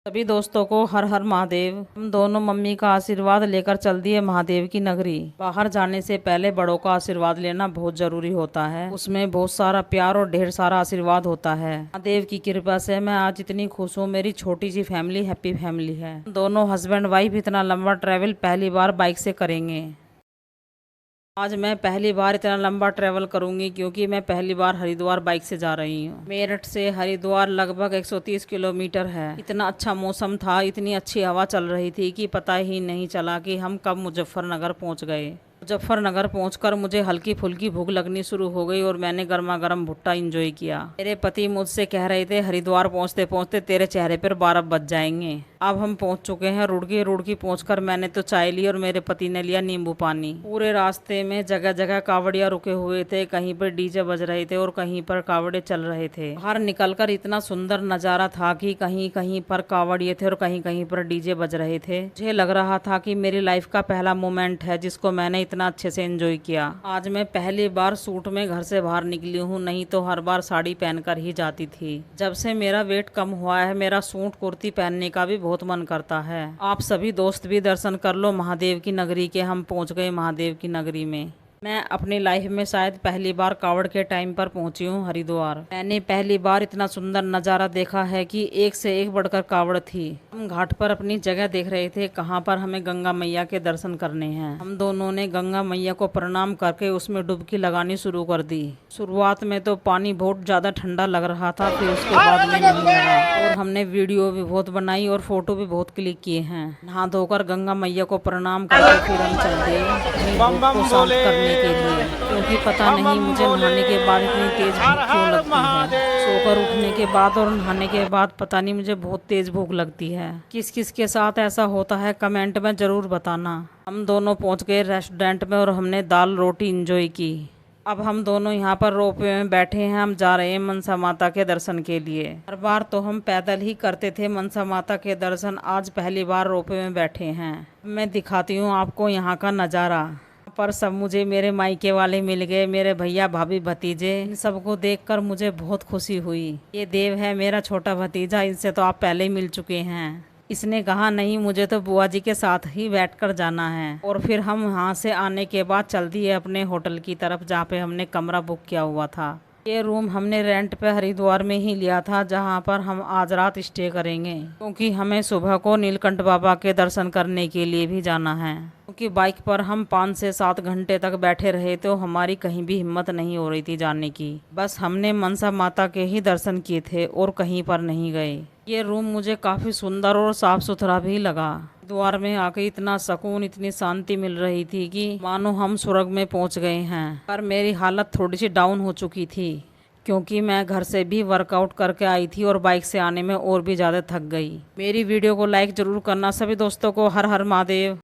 सभी दोस्तों को हर हर महादेव। हम दोनों मम्मी का आशीर्वाद लेकर चल दिए महादेव की नगरी। बाहर जाने से पहले बड़ों का आशीर्वाद लेना बहुत जरूरी होता है। उसमें बहुत सारा प्यार और ढेर सारा आशीर्वाद होता है। महादेव की कृपा से मैं आज इतनी खुश हूँ। मेरी छोटी सी फैमिली हैप्पी फैमिली है। दोनों हस्बैंड वाइफ इतना लंबा ट्रैवल पहली बार बाइक से करेंगे। आज मैं पहली बार इतना लंबा ट्रैवल करूंगी क्योंकि मैं पहली बार हरिद्वार बाइक से जा रही हूँ। मेरठ से हरिद्वार लगभग 130 किलोमीटर है। इतना अच्छा मौसम था, इतनी अच्छी हवा चल रही थी कि पता ही नहीं चला कि हम कब मुजफ्फरनगर पहुँच गए। मुजफ्फरनगर पहुंचकर मुझे हल्की फुल्की भूख लगनी शुरू हो गई और मैंने गर्मा गर्म भुट्टा एंजॉय किया। मेरे पति मुझसे कह रहे थे हरिद्वार पहुंचते पहुंचते तेरे चेहरे पर 12 बज जाएंगे। अब हम पहुंच चुके हैं। रुड़की पहुंचकर मैंने तो चाय ली और मेरे पति ने लिया नींबू पानी। पूरे रास्ते में जगह जगह कावड़िया रुके हुए थे। कहीं पर डीजे बज रहे थे और कहीं पर कावड़े चल रहे थे। बाहर निकलकर इतना सुंदर नजारा था कि कहीं कहीं पर कावड़िए थे और कहीं कहीं पर डीजे बज रहे थे। मुझे लग रहा था कि मेरी लाइफ का पहला मोमेंट है जिसको मैंने इतना अच्छे से एंजॉय किया। आज मैं पहली बार सूट में घर से बाहर निकली हूँ, नहीं तो हर बार साड़ी पहनकर ही जाती थी। जब से मेरा वेट कम हुआ है मेरा सूट कुर्ती पहनने का भी बहुत मन करता है। आप सभी दोस्त भी दर्शन कर लो महादेव की नगरी के। हम पहुंच गए महादेव की नगरी में। मैं अपनी लाइफ में शायद पहली बार कावड़ के टाइम पर पहुंची हूँ हरिद्वार। मैंने पहली बार इतना सुंदर नज़ारा देखा है कि एक से एक बढ़कर कावड़ थी। हम घाट पर अपनी जगह देख रहे थे कहाँ पर हमें गंगा मैया के दर्शन करने हैं। हम दोनों ने गंगा मैया को प्रणाम करके उसमें डुबकी लगानी शुरू कर दी। शुरुआत में तो पानी बहुत ज़्यादा ठंडा लग रहा था, फिर उसके बाद में नहीं लगा। और हमने वीडियो भी बहुत बनाई और फोटो भी बहुत क्लिक किए हैं। नहा धोकर गंगा मैया को प्रणाम करके फिर हम चल दिए अपनी भूख को शांत करने के लिए। क्योंकि पता नहीं मुझे नहाने के बाद इतनी तेज भूख क्यों लगती है। सोकर उठने के बाद और नहाने के बाद पता नहीं मुझे बहुत तेज भूख लगती है। किस किस के साथ ऐसा होता है कमेंट में जरूर बताना। हम दोनों पहुंच गए रेस्टोरेंट में और हमने दाल रोटी एंजॉय की। अब हम दोनों यहाँ पर रोपवे में बैठे हैं। हम जा रहे हैं मनसा माता के दर्शन के लिए। हर बार तो हम पैदल ही करते थे मनसा माता के दर्शन, आज पहली बार रोपवे में बैठे हैं। मैं दिखाती हूँ आपको यहाँ का नज़ारा। पर सब मुझे मेरे मायके वाले मिल गए, मेरे भैया भाभी भतीजे। इन सबको देखकर मुझे बहुत खुशी हुई। ये देव है मेरा छोटा भतीजा, इनसे तो आप पहले ही मिल चुके हैं। इसने कहा नहीं मुझे तो बुआ जी के साथ ही बैठकर जाना है। और फिर हम वहाँ से आने के बाद चल दिए अपने होटल की तरफ जहाँ पे हमने कमरा बुक किया हुआ था। ये रूम हमने रेंट पे हरिद्वार में ही लिया था जहाँ पर हम आज रात स्टे करेंगे, क्योंकि हमें सुबह को नीलकंठ बाबा के दर्शन करने के लिए भी जाना है। क्योंकि बाइक पर हम 5 से 7 घंटे तक बैठे रहे तो हमारी कहीं भी हिम्मत नहीं हो रही थी जाने की। बस हमने मनसा माता के ही दर्शन किए थे और कहीं पर नहीं गए। ये रूम मुझे काफ़ी सुंदर और साफ सुथरा भी लगा। द्वार में आके इतना सुकून इतनी शांति मिल रही थी कि मानो हम स्वर्ग में पहुंच गए हैं। पर मेरी हालत थोड़ी सी डाउन हो चुकी थी क्योंकि मैं घर से भी वर्कआउट करके आई थी और बाइक से आने में और भी ज़्यादा थक गई। मेरी वीडियो को लाइक ज़रूर करना। सभी दोस्तों को हर हर महादेव।